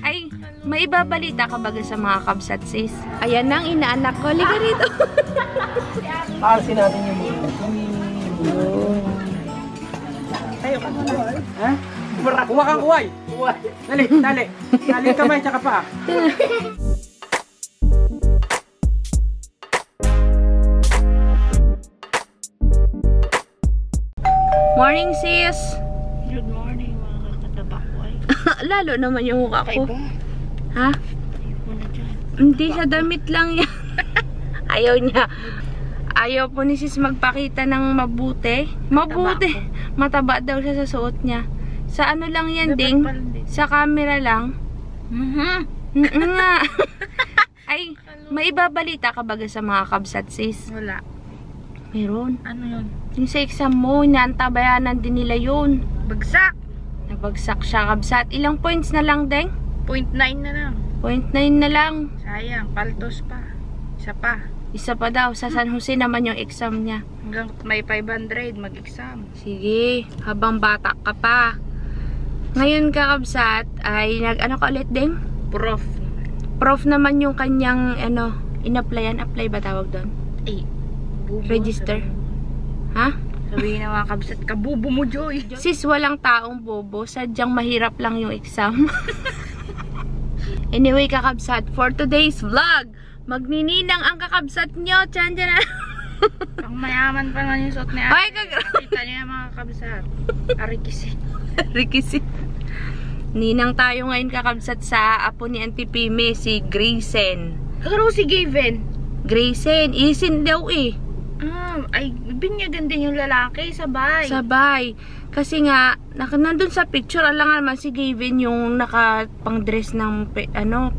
Ay, may ibabalita ka baga sa mga kabsat, sis? Ayan na ang inaanak ko. Liga rito. Paasin natin yung mga. Tayo ka muna. Ha? Kuha kang kuway. Dali, dali. Dali kamay, tsaka pa. Morning, sis. Good morning, mga katabakway. Lalo naman yung mukha ko. Kaiba. Ha? Ayaw na dyan. Hindi siya damit lang yan. Ayaw niya. Ayaw po ni sis magpakita ng mabuti. Mabuti. Mataba daw siya sa suot niya. Sa ano lang yan, ding? Sa camera lang. Nga. Ay, may ibabalita ka baga sa mga kabsat, sis? Wala. Meron. Ano yun? Yung sa exam mo, inaantabayanan din nila yun. Bagsak! Nabagsak siya, kabsat. Ilang points na lang, deng? 0.9 na lang. 0.9 na lang. Sayang, paltos pa. Isa pa. Isa pa daw. Sa San Jose naman yung exam niya. Hanggang may 500 mag-exam. Sige, habang bata ka pa. Ngayon ka, kabsat, ay nag-ano ka ulit, deng? Prof. Prof naman yung kanyang, in-applyan. Apply ba tawag doon? Eh, bubo. Register. Ha? Sabihin na mga kabsat, kabubo mo, Joy. Sis, walang taong bobo. Sadyang mahirap lang yung exam. Anyway, kakabsat, for today's vlog, magnininang ang kakabsat nyo. Tiyan dyan na. Ang mayaman pa naman yung suot ni Ay, ate. Kita niyo yung mga kabsat. Arikisi. Rikisi. Ninang tayo ngayon kakabsat sa apo ni Auntie Pime, si Grayson. Karo si Gavin. Grayson, isin daw eh. Ay, binyagan din yung lalaki, sabay. Sabay. Kasi nga, nandun sa picture, alam naman si Gavin yung nakapang-dress ng,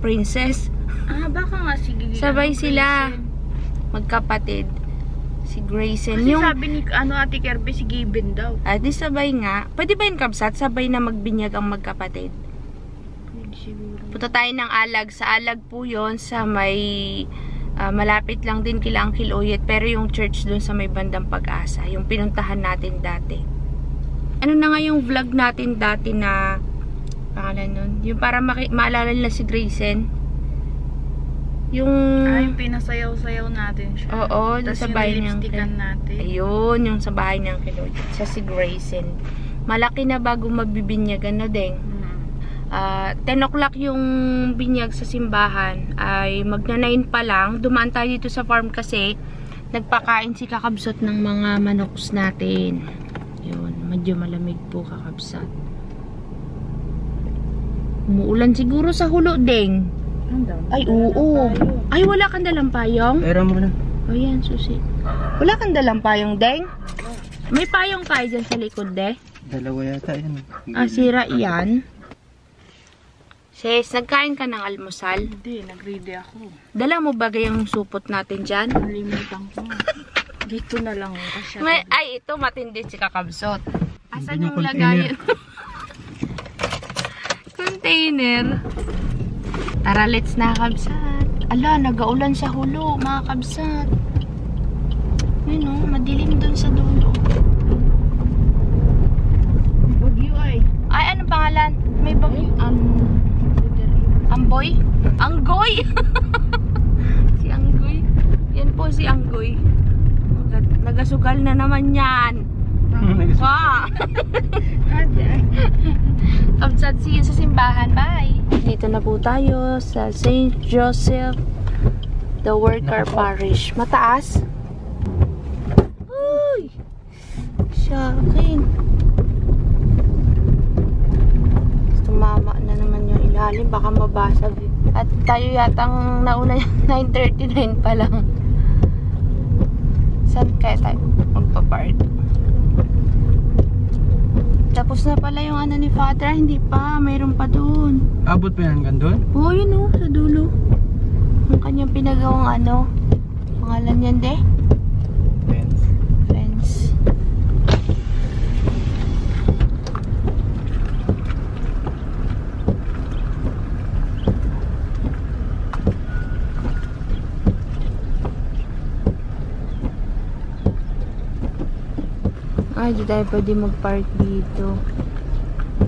princess. Baka nga si Gavin. Sabay sila. Magkapatid. Si Grayson. Kasi sabi ni Ate Kirby, si Gavin daw. Di sabay nga. Pwede ba yung kabsat? Sabay na magbinyag ang magkapatid. Punta tayo ng Alag. Sa Alag po yon sa may malapit lang din kila Uncle Oyet, pero yung church dun sa may bandang Pag-asa, yung pinuntahan natin dati. Ano na nga yung vlog natin dati na pangalan nun? Yung para maalala nila si Grayson. Yung yung pinasayaw-sayaw natin siya. Oo, tas sa bahay yung lipstickan natin. Ayun, yung sa bahay ng Uncle Oyet. Sa si Grayson. Malaki na bago mabibinyagan na ding. 10 o'clock yung binyag sa simbahan, ay magna-9 pa lang. Dumaan tayo dito sa farm kasi nagpakain si kakabsat ng mga manoks natin. Yun, medyo malamig po kakabsat. Umuulan siguro sa hulo, ding. Ay, oo. Ay, wala kang dalang payong? Pera mo na. O yan, susi. Wala kang dalang payong, ding? May payong tayo dyan sa likod, de? Dalawa yata yan. Sira yan. Sis, nagkain ka ng almusal? Hindi, nag-ready ako. Dala mo ba yung supot natin dyan? Nalimutan ko. Dito na lang kasi. Ay, ito matindi si kakabsot. Asan yung container? lagayan? Container. Tara, let's na kabsat. Ala, nagaulan sa hulo, mga kabsat. Ayun o, madilim dun sa dulo. Bagyo ay. Ay, anong pangalan? May bagyo. Amboy? Anggoy! Si Anggoy. Yan po si Anggoy. Nagasugal na naman yan. Wow! Kabsat, see you sa simbahan. Bye! Dito na po tayo sa St. Joseph the Worker Parish. Mataas? Uy! Shocking! Tumama na naman yung ilalim, baka mabasag. At tayo yatang nauna yung 9:39 pa lang. Saan kaya tayo magpa-park? Tapos na pala yung ano ni Father, hindi pa, mayroon pa doon. Abot pa yan hanggang doon? Oo, yun o, sa dulo. Yung kanyang pinagawang pangalan yan, de? Fence. Ay, di tayo pwede mag-park dito.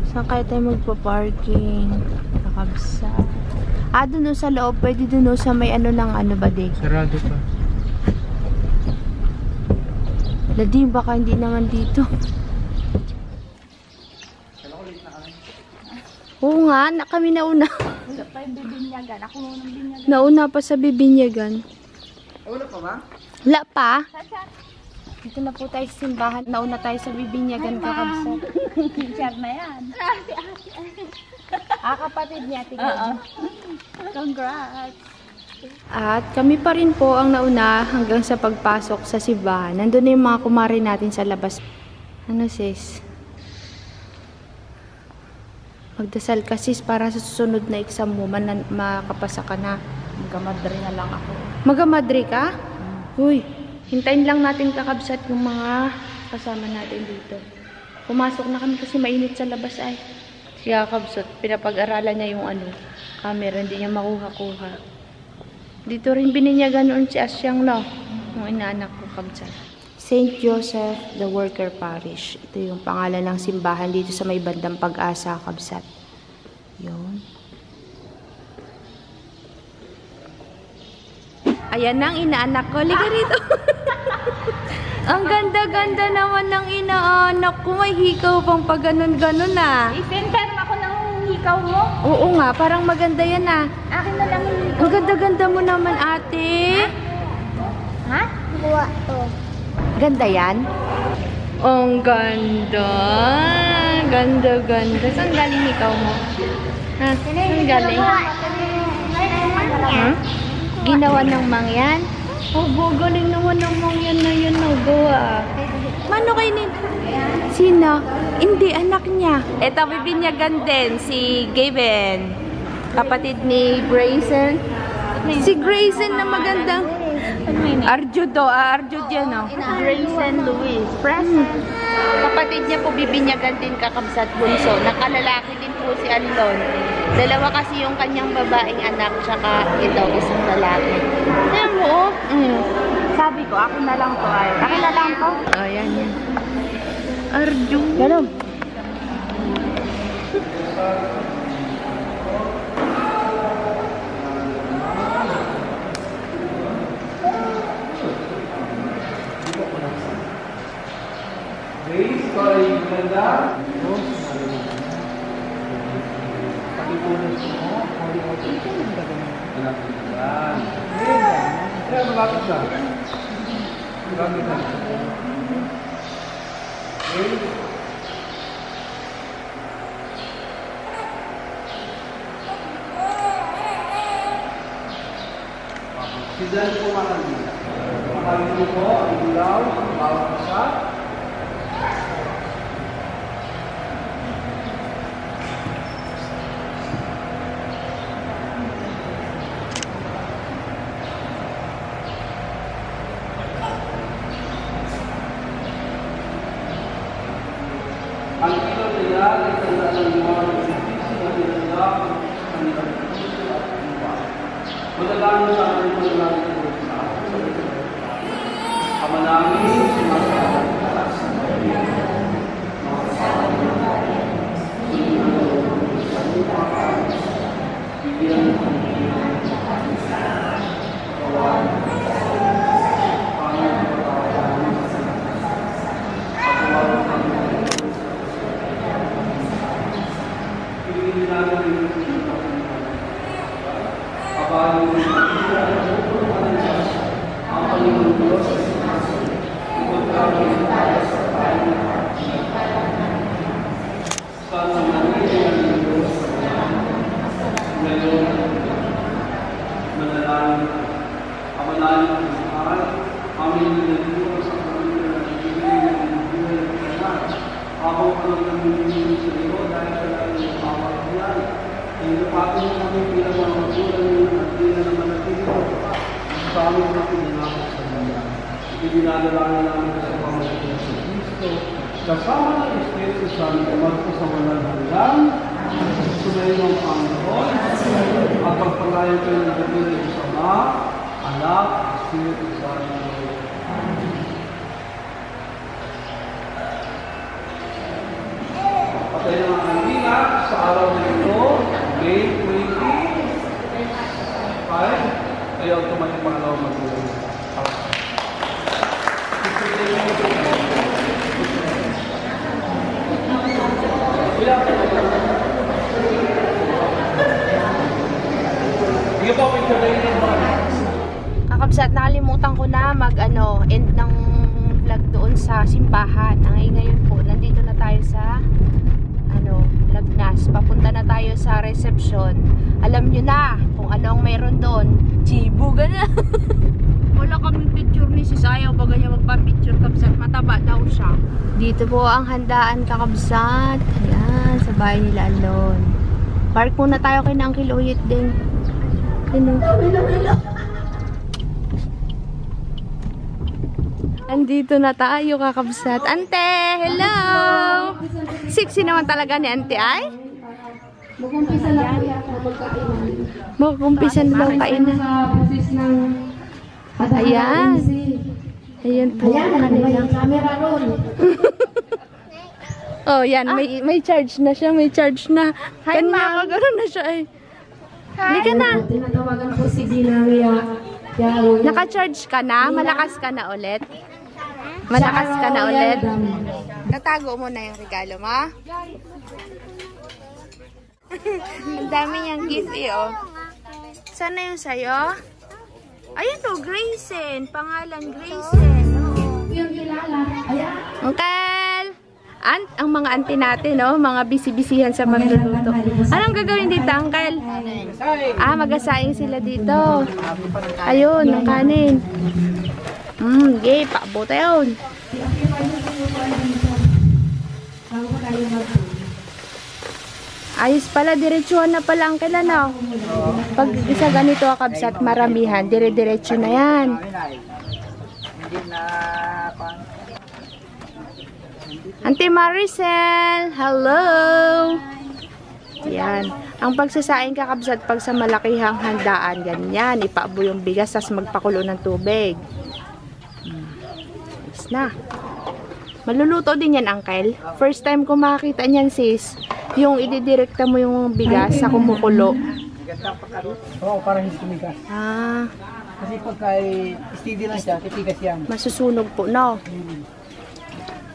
Saan kaya tayo magpa-parking? Kakabsat. Doon sa loob, pwede doon sa may ano ng ano ba, Dek? Sarado pa. Daddy, baka hindi naman dito. Oo nga, kami nauna. Wala pa yung bibinyagan. Ako muna ng binyagan. Nauna pa sa bibinyagan. Wala pa ba? Wala pa. Sasat. Dito na po tayo sa simbahan. Nauna tayo sa bibinyagan, kakabsat. Teacher na yan. Kapatid niya, Oo. Congrats. At kami pa rin po ang nauna hanggang sa pagpasok sa simbahan. Nandun na yung mga kumari natin sa labas. Ano sis? Magdasal ka sis para sa susunod na exam mo makapasa ka na. Magamadre na lang ako. Magamadre ka? Uy, hintayin lang natin kakabsat yung mga kasama natin dito. Pumasok na kami kasi mainit sa labas ay. Si kakabsat, pinapag-aralan niya yung camera, hindi niya makuha-kuha. Dito rin bininyagan noon si Asyang, no? Yung inaanak ko, kabsat. St. Joseph, the Worker Parish. Ito yung pangalan ng simbahan dito sa may bandang Pag-asa, kabsat. Yun. Ayan ang inaanak ko. Liga rito. Ang ganda-ganda naman ng inaanak ko. May hikaw pang pag ganon-ganon ah. I-send ako ng hikaw mo. Oo nga, parang maganda yan ah. Akin na lang yung hikaw. Ang ganda-ganda mo naman ate. Ha? Buwa to. Ganda yan? Ang ganda. Ganda-ganda. Saan galing hikaw mo? Ha? Saan galing? Hmm? Ginawa ng mangyan? Oh, galing naman ng mangyan na yun. Gawa. Mano kayo ni... Sino? Hindi, anak niya. Eto, bibinyagan din. Si Gaben. Kapatid ni Grayson. Si Grayson na magandang... Arjo do. Arjo dyan, no? Grayson Luis. Present. Kapatid niya po bibinyagan din kakabsat bunso. Nakalalaki din po si Alon. Dalawa kasi yung kanyang babaeng anak, tsaka ito, isang lalaki. Ayan mo, Sabi ko, akin na lang to ay. Akin na lang to. Ayan yan. Arjo. Ganun. Grace, kay Glenda. Kaya malapit na. Malapit na. Grace. Si Dan po makalina. Makalina po, ang ilaw, ang bawat isa. Ang ilaw nila ay tanda ng mga nagsisisi na nilala ang kanilang puso at lupa. Madalangin sa ating panalangin ko sa ating Ama namin, sumasalamat ka sa mga mga kasama natin. Sa lupa ka, bigyan mo kami ng kawan. Panginoon ko tawagan mo sa pagkawalan kami. Piliin namin yung kabahan mo ang Panginoon Diyos sa sinasabi. Ikot kami tayo sa tayo ng sana nangyayari ng Diyos sa ngayon manalangin amalanin ang mahal amin nilaguro sa pamilya ng ibigay ng buhay ng kanan habang panagkamilinig sa iyo dahil sa lahat ng pamagyan hinapapin mo kami bilang mga magulang ng at bilang na manatili mo sa aming mga pinangako sa mga ibinadalangin namin sa pamamagitan sa Kristo kasama ng Espiritu Santo magpo sa walang hanggan sumayin ng Panginoon at pagpalayan kayo ng Panginoon sa Ama, Anak, Espiritu Santo. Patay ng mga kandila sa araw na ito, May 20, magulang. Kakabsat, nakalimutan ko na end ng vlog doon sa simbahan. Ngayon po, nandito na tayo sa Lagnas. Papunta na tayo sa reception. Alam nyo na kung ano ang meron doon. Chibuga na. Wala kaming picture ni sis. Ayaw ba ganyan magpa-picture, kabsat? Mataba daw siya. Dito po ang handaan, kakabsat. Ayan, sa bahay nila alone. Park muna tayo kay na Uncle Uyit din. Andito na tayo, kakabsat. Ante, hello! Sexy naman talaga ni Ante ay? Mag-umpisa na po yan sa pagkainan. Mag-umpisa na daw kainan. Sa proses ng Ayan. Ayan po. Ayan, may camera ron. Oh, yan. May charge na siya. May charge na. Kanina kagano'n na siya ay. Hindi ka na. Tinatawagan po si Dinaria. Naka-charge ka na? Malakas ka na ulit? Malakas ka na ulit? Tatago mo na yung regalo mo? Ang dami niyang gift eh, oh. Sana yung sa'yo? Ayun to, Grayson. Pangalan, Grayson. Yung kilala. Ayan. Uncle! Ang mga auntie natin, no? Mga busy-busyhan sa magluluto. Anong gagawin dito, Uncle? Mag-asaing sila dito. Ayun, ng kanin. Gay, paabot yun. Ayos pala, diretsuhan na pala, Uncle, ano? Pag isa ganito, kakabsat, maramihan, dire-diretso na yan. Auntie Maricel, hello! Yan. Ang pagsasaing, kakabsat, pag sa malakihang handaan, ganyan. Ipaabo yung bigas, tas magpakulo ng tubig. Ayos na. Maluluto din yan, Uncle. First time ko makakita niyan, sis. Yung ididirekta mo yung bigas sa kumukulo. Oo, para hindi tumigas. Kasi pagka steady lang siya, titigas yan. Masusunog po, no?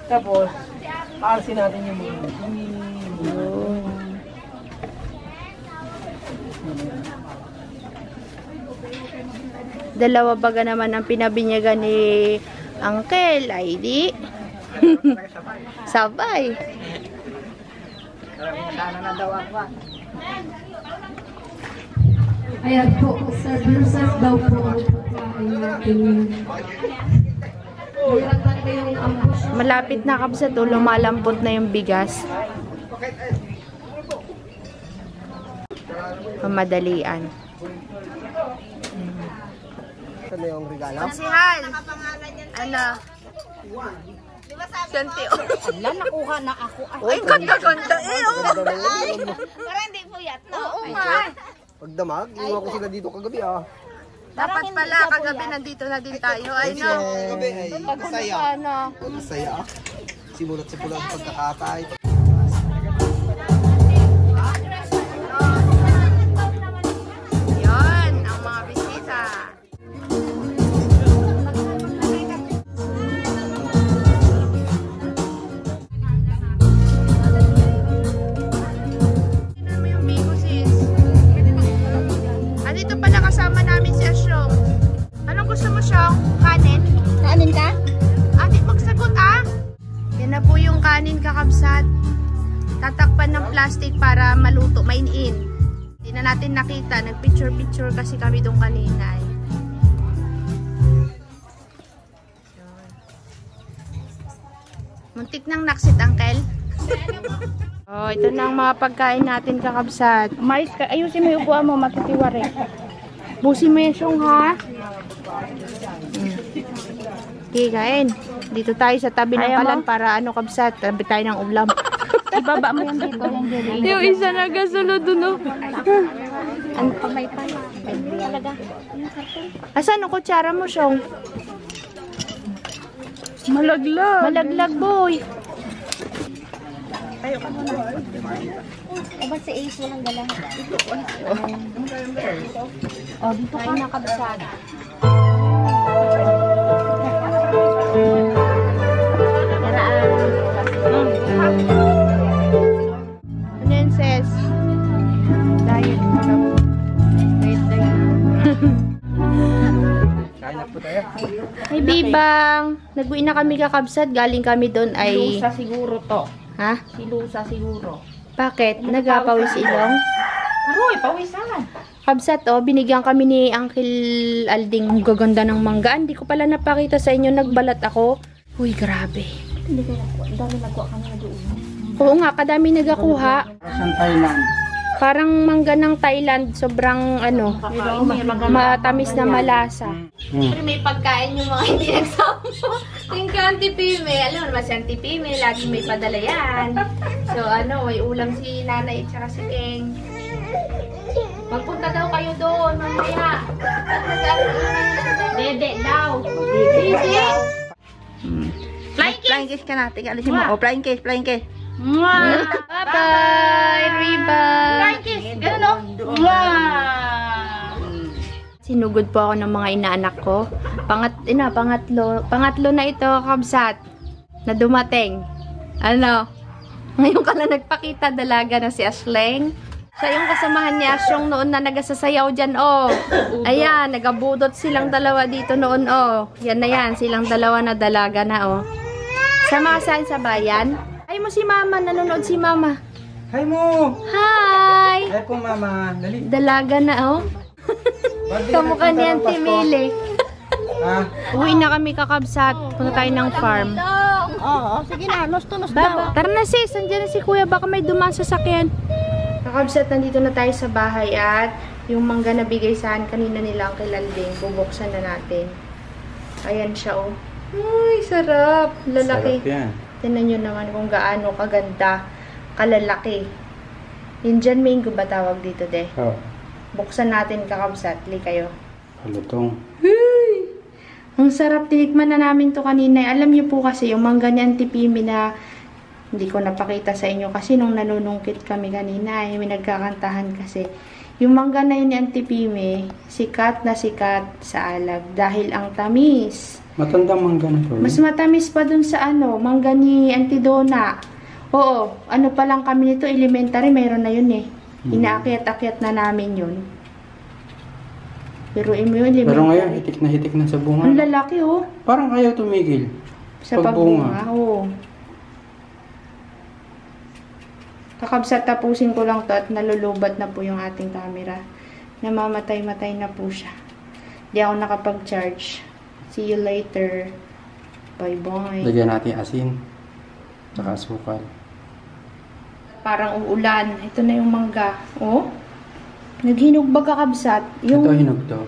Tapos, aarsin natin yung mga. Dalawa baga naman ang pinabinyagan ni Uncle, ay di. Sabay. Ayan po, services daw po. Malapit na, kabsat, oh, lumalambot na yung bigas. Mamadalian. Ano yung regalo? Masihal. Ano? Santi. Wala, nakuha na ako. Ay, ganda-ganda eh. Para hindi puyat, no? Oo nga. Pagdamag, iwan ko sila dito kagabi ah. Dapat pala, kagabi nandito na din tayo. Ay, no. Kagabi ay masaya. Ano? Masaya ah. Simulat sa pulang pagkakatay. Yan, ang mga bisita. Tignan mo yung biko, sis. Andito pala kasama namin si Asyong. Anong gusto mo, Syong? Kanin? Kanin ka? Ate, magsagot ah! Yan na po yung kanin, kakabsat. Tatakpan ng plastic para maluto, mainin. Hindi na natin nakita. Nag-picture-picture kasi kami doon kanina. Eh. Muntik nang naksit, Uncle. Oh, ito na ang mga pagkain natin, kakabsat. Mais ka. Ayusin mo yung upuan mo, matitiwari. Busin mo yung Syong, ha? Okay, kain. Dito tayo sa tabi ng kalan para kabsat. Tabi tayo ng ulam. Ibaba mo yan dito. Yan dito. Yung isa nagasunod dun, oh. May pa. Talaga. Asan ang kutsara mo, Syong? Malaglag. Malaglag, boy. Eh, ba't si Ace walang galang? Oh, dito ka na, kabsat. tayo. Kain na po tayo. Ay, Bibang. Nag-uwi na kami kakabsat. Galing kami doon ay... Lusa siguro to. Ha? Si Lusa siguro. Bakit? Nagapawis ilong? Aroy, pawisan. Kabsat, oh, binigyan kami ni Uncle Alding. Ang gaganda ng mangga. Hindi ko pala napakita sa inyo. Nagbalat ako. Uy, grabe. Hindi ko nakuha. Dami nagkuha kami na doon. Oo nga, kadami nagakuha. Saan Thailand? Parang mangga ng Thailand. Sobrang, ano, matamis na malasa. Pero may pagkain yung mga hindi nagsama. Thank you, Auntie Pime. Alam mo naman si Auntie Pime, lagi may padala yan. So, ano, may ulam si Nanay at saka si Keng. Magpunta daw kayo doon, mamaya. Dede daw. Dede? Flying kiss ka na. Tingnan alisin mo. Wow. Oh, flying kiss, flying kiss. Bye-bye, Riba. Flying kiss. Ganun, no? Wow. Sinugod po ako ng mga inaanak ko. Pangatlo na ito, kabsat, na dumating. Ano? Ngayon ka lang nagpakita, dalaga na si Asleng. Siya yung kasamahan ni Asyong noon na nagasasayaw dyan, oh. Ayan, nagabudot silang dalawa dito noon, oh. Yan na yan, silang dalawa na dalaga na, oh. Sama ka saan sa bayan? Ay mo si Mama, nanonood si Mama. Hi mo! Hi! Hi po, Mama. Dali. Dalaga na, oh. Kamukha ni Auntie Mili. Ha? Uwi na kami kakabsat. Punta tayo ng farm. Oo, sige na. Nos Tara na sis, andyan na si Kuya. Baka may dumaan sa sakyan. Kakabsat, nandito na tayo sa bahay at yung mangga na bigay saan kanina nila ang kilaling. Bubuksan na natin. Ayan siya, oh. Ay, sarap. Lalaki. Sarap yan. Tignan nyo naman kung gaano kaganda, kalalaki. Indian mango ba tawag dito, de? Oh. Buksan natin kakabsat. Li kayo. Halutong. Ang sarap. Tinikman na namin to kanina. Alam niyo po kasi yung mangga ni Auntie Pimi na hindi ko napakita sa inyo kasi nung nanunungkit kami kanina may nagkakantahan kasi. Yung mangga na yun ni Auntie Pimi, sikat na sikat sa alag dahil ang tamis. Matandang mangga na to. Mas matamis pa dun sa ano, mangga ni Auntie Donna. Oo, ano pa lang kami nito, elementary, mayroon na yun eh. Inaakyat-akyat na namin yun. Pero mo yun, elementary. Pero ngayon, hitik na sa bunga. Ang lalaki oh. Parang ayaw tumigil. Sa pagbunga, oo. Kakabsat, tapusin ko lang to at nalulubat na po yung ating camera. Namamatay-matay na po siya. Di ako nakapag-charge. See you later. Bye-bye. Lagyan natin asin. Saka asukal. Parang uulan. Ito na yung mangga. Oh. Naghinog ba kakabsat? Yung... Ito hinog to.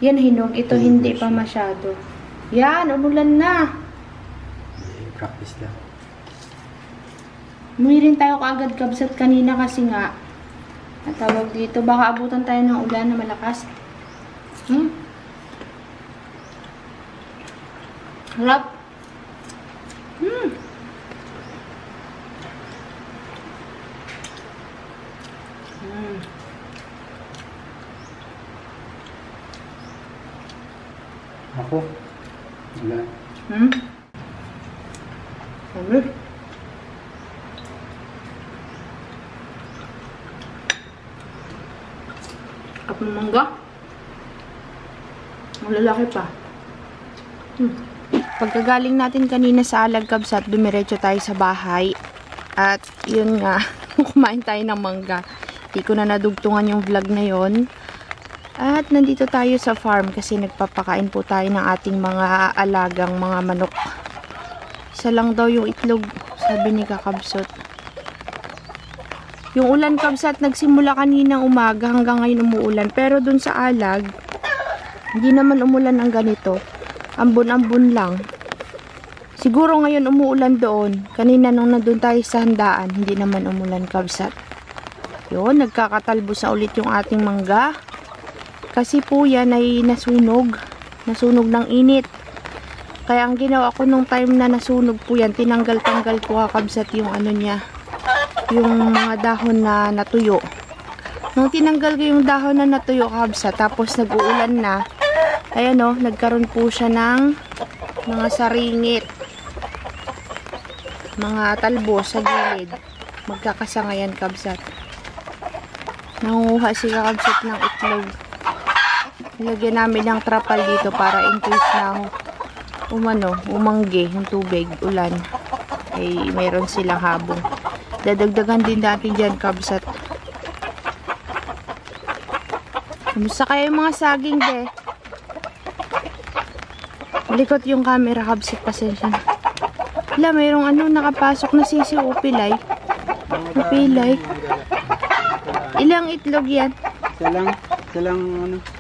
Yan hinog. Ito hindi pa masyado. Yan, umulan na. Practice lang. Umuwi rin tayo kaagad kabsat kanina kasi nga natawag dito. Baka abutan tayo ng ulan na malakas. Harap. Ako? Wala. Sabi. Kapag mangga. Ang lalaki pa. Pagkagaling natin kanina sa Alag Kabsat, dumiretso tayo sa bahay. At yun nga, kumain tayo ng mangga. Hindi ko na nadugtungan yung vlog na yon. At nandito tayo sa farm kasi nagpapakain po tayo ng ating mga alagang mga manok. Isa lang daw yung itlog, sabi ni Kakabsot. Yung ulan kabsat nagsimula kaninang umaga hanggang ngayon umuulan. Pero dun sa Alag, hindi naman umulan ng ganito. Ambon-ambon lang. Siguro ngayon umuulan doon. Kanina nung nandun tayo sa handaan, hindi naman umulan kabsat. Yun, nagkakatalbos na ulit yung ating mangga. Kasi po yan ay nasunog. Nasunog ng init. Kaya ang ginawa ko nung time na nasunog po yan, tinanggal-tanggal ko kakabsat yung ano niya. Yung mga dahon na natuyo. Nung tinanggal ko yung dahon na natuyo kakabsat, tapos nag-uulan na, ayan o, nagkaroon po siya ng mga saringit. Mga talbos sa gilid. Magkakasangayan kabsat. Nanguha si kakabsat ng itlog. Nilagyan namin ng trapal dito para in case na umangge yung tubig, ulan, ay mayroon silang habong. Dadagdagan din natin dyan, kabsat. Kumusta kayo yung mga saging, be? Malikot yung camera, kabsat. Pasensya na. Wala, mayroong nakapasok na sisi upilay. Upilay. Ilang itlog yan? Salang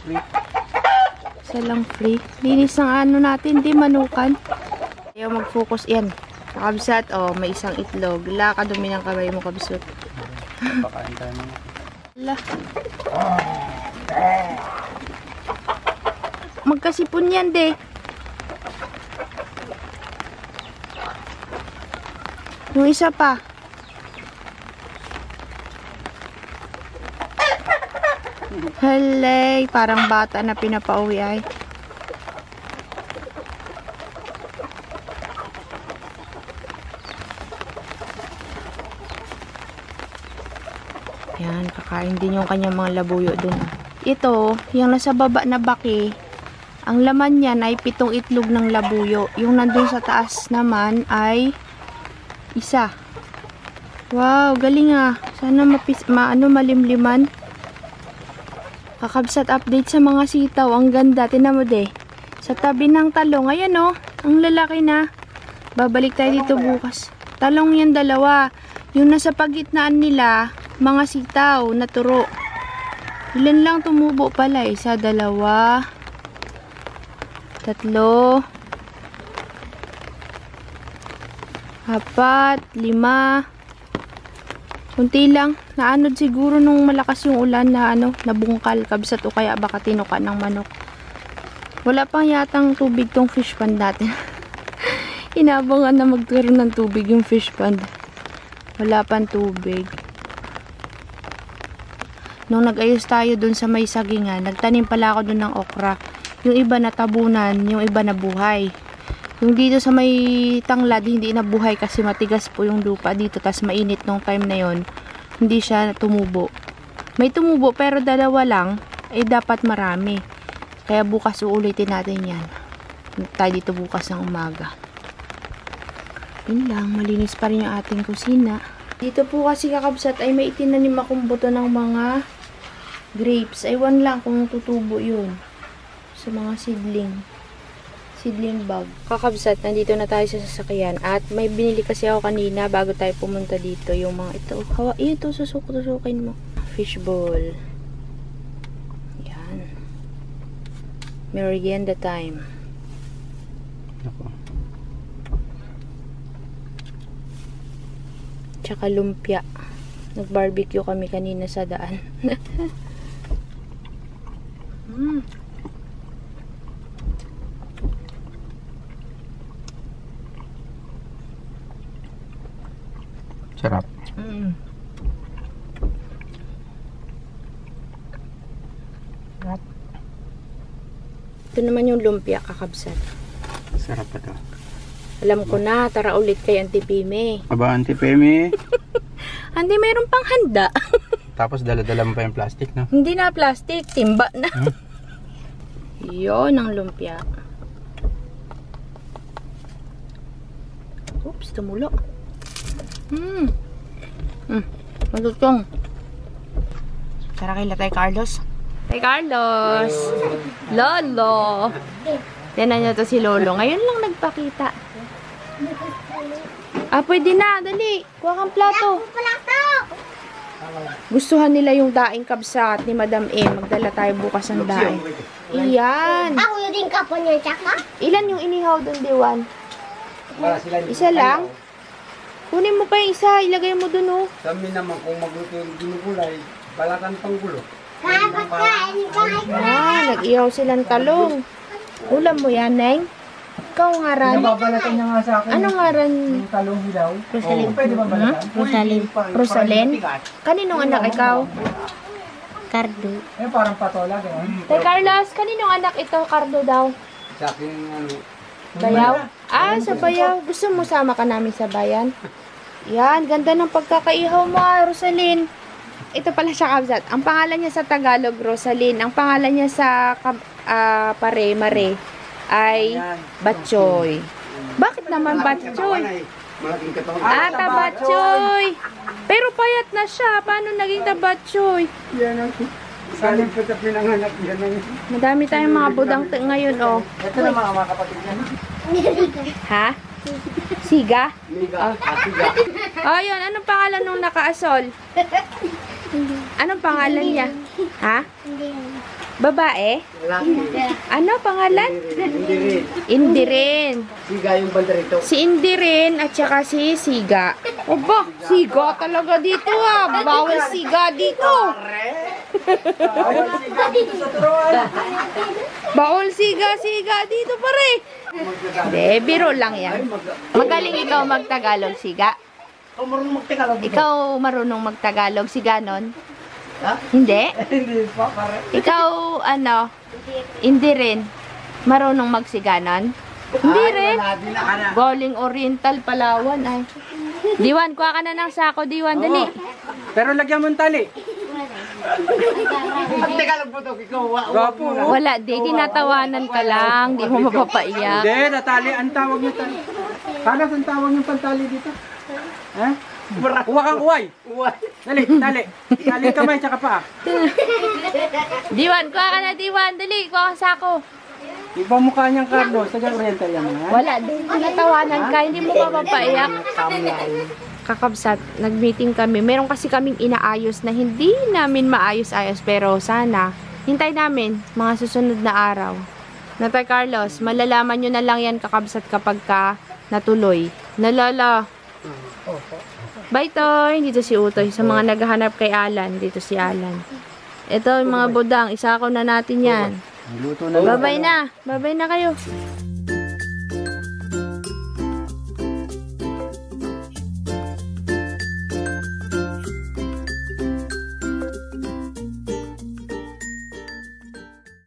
free. Salang free. Linis ng natin, di manukan. Ayaw mag-focus yan. Kabsat, may isang itlog. La, kadumi ng kamay mo, kabsat. Pakain tayo mga. La. Magkasipon yan, de. Yung isa pa. Halay, parang bata na pinapauwi ay. Yan, kakain din yung kanyang mga labuyo dun. Ito, yung nasa baba na baki, ang laman niyan ay 7 itlog ng labuyo. Yung nandun sa taas naman ay isa. Wow, galing ah. Sana malimliman. Kakabsat update sa mga sitaw. Ang ganda. Tinan mo de. Sa tabi ng talong. Ayan oh. Ang lalaki na. Babalik tayo dito bukas. Talong yan dalawa. Yung nasa pagitnaan nila, mga sitaw na turo. Ilan lang tumubo pala? 1, 2, 3, 4, 5, kunti lang. Naanod siguro nung malakas yung ulan na nabungkal, kabsat, o kaya baka tinuka ng manok. Wala pang yatang tubig tong fish pond natin. Inabangan na magkaroon ng tubig yung fish pond. Wala pang tubig. Nung nag-ayos tayo dun sa may sagingan, nagtanim pala ako dun ng okra. Yung iba natabunan, yung iba nabuhay. Yung dito sa may tanglad, hindi nabuhay kasi matigas po yung lupa dito. Tas mainit nung time na yon, hindi siya tumubo. May tumubo pero dalawa lang, dapat marami. Kaya bukas uulitin natin yan. Tayo dito bukas ng umaga. Yun lang, malinis pa rin yung ating kusina. Dito po kasi kakabsat ay may itinanim akong buto ng mga grapes. Aywan lang kung tutubo yun. Sa mga seedling bag. Kakabsat, nandito na tayo sa sasakyan. At may binili kasi ako kanina bago tayo pumunta dito. Yung mga ito. Ito, susukin mo. Fishbowl. Yan. Merienda time. Ako. Tsaka lumpia. Nag-barbecue kami kanina sa daan. Sarap. Sarap. Ito naman yung lumpia, kakabsat. Sarap pa to. Alam ko na, tara ulit kay Auntie Pime. Aba, Auntie Peme. Hindi, mayroon pang handa. Tapos dala-dala mo pa yung plastic, no? Hindi na plastic, timba na. Yun ang lumpia. Oops, tumulo. Matutong. Tara kay Tay Carlos. Tay Carlos! Lolo! Tinan nyo to si Lolo. Ngayon lang nagpakita. Pwede na. Dali. Kuha kang plato. Gustuhan nila yung daing kabsat ni Madam E. Magdala tayo bukas ng daing. Iyan. Ako yung din kapon niya, tsaka? Ilan yung inihaw doon, Diwan? Isa lang? Kunin mo pa yung isa. Ilagay mo doon, oh. Sabi naman kung magluto yung ginugulay, balatan pang gulo. Kaya pagkain, Nag-ihaw silang talong. Ulam mo yan, Neng? Ikaw ngaran? Nababalatan niya nga sa akin. Ano ngaran? Yung talong hilaw. Rosalyn. Pwede ba balatan? Rosalyn? Kaninong anak ikaw? Cardo. Parang patola, gano'n. Tay Carlos, kaninong anak ito? Cardo daw. Sa akin, Bayaw? Sa bayaw. Gusto mo sama ka namin sa bayan? Yan, ganda ng pagkakaihaw mo, Rosalyn. ito pala siya kabsat. Ang pangalan niya sa Tagalog, Rosaline. Ang pangalan niya sa Mare ay Batchoy. Bakit naman Batchoy? Malaking katawan. Tabatchoy. Pero payat na siya. Paano naging Tabatchoy? Yan ang saling po sa pinanganak. Yan ang... Madami tayong mga budang ngayon, oh. Ito na mga kapatid niya. Ha? Siga? Liga. Siga. Oh, yun. Anong pangalan nung nakaasol? Anong pangalan niya? Ha? Babae? Lalaki. Ano pangalan? Hindi rin. Indirin. Siga yung banderito. Si Indirin at saka si Siga. Oba, Siga talaga dito ah. Bawal Siga dito. Bawal Siga dito pare. Hindi, biro lang yan. Magaling ikaw magtagalog, Siga. Ikaw marunong magtagalog. Ikaw marunong magtagalog, Siga nun? Ha? Hindi? Hindi pa, pare. Ikaw, ano? Hindi rin. Marunong magsiganon? Hindi rin. Galing Oriental, Palawan ay. Diwan, kuha ka na ng sako, Diwan, dali. Pero lagyan mo ng tali. Ang tagalog mo to, ikaw. Gwapo. Wala, di. Tinatawanan ka lang. Di mo mapapaiyak. Hindi, natali. Ang tawag niyo tali. Paano ang tawag niyo pantali dito? Ha? Uwa kang uway. Dali, tali. Tali kamay, tsaka pa. Diwan, kuha ka na, Diwan. Dali, kuha ka sako. Ibang mukha niyang Carlos, tagang Oriental yan. Wala, di. Tinatawanan ka. Hindi mo mapapaiyak. Kakabsat, nag-meeting kami. Meron kasi kaming inaayos na hindi namin maayos-ayos. Pero sana, hintay namin mga susunod na araw. Natay Carlos, malalaman nyo na lang yan kakabsat kapag ka natuloy. Nalala. Bye, Toy. Dito si Utoy. Sa mga naghahanap kay Alan, dito si Alan. Ito, yung mga budang. Isa ko na natin yan. Luto na. Babay na. Babay na kayo.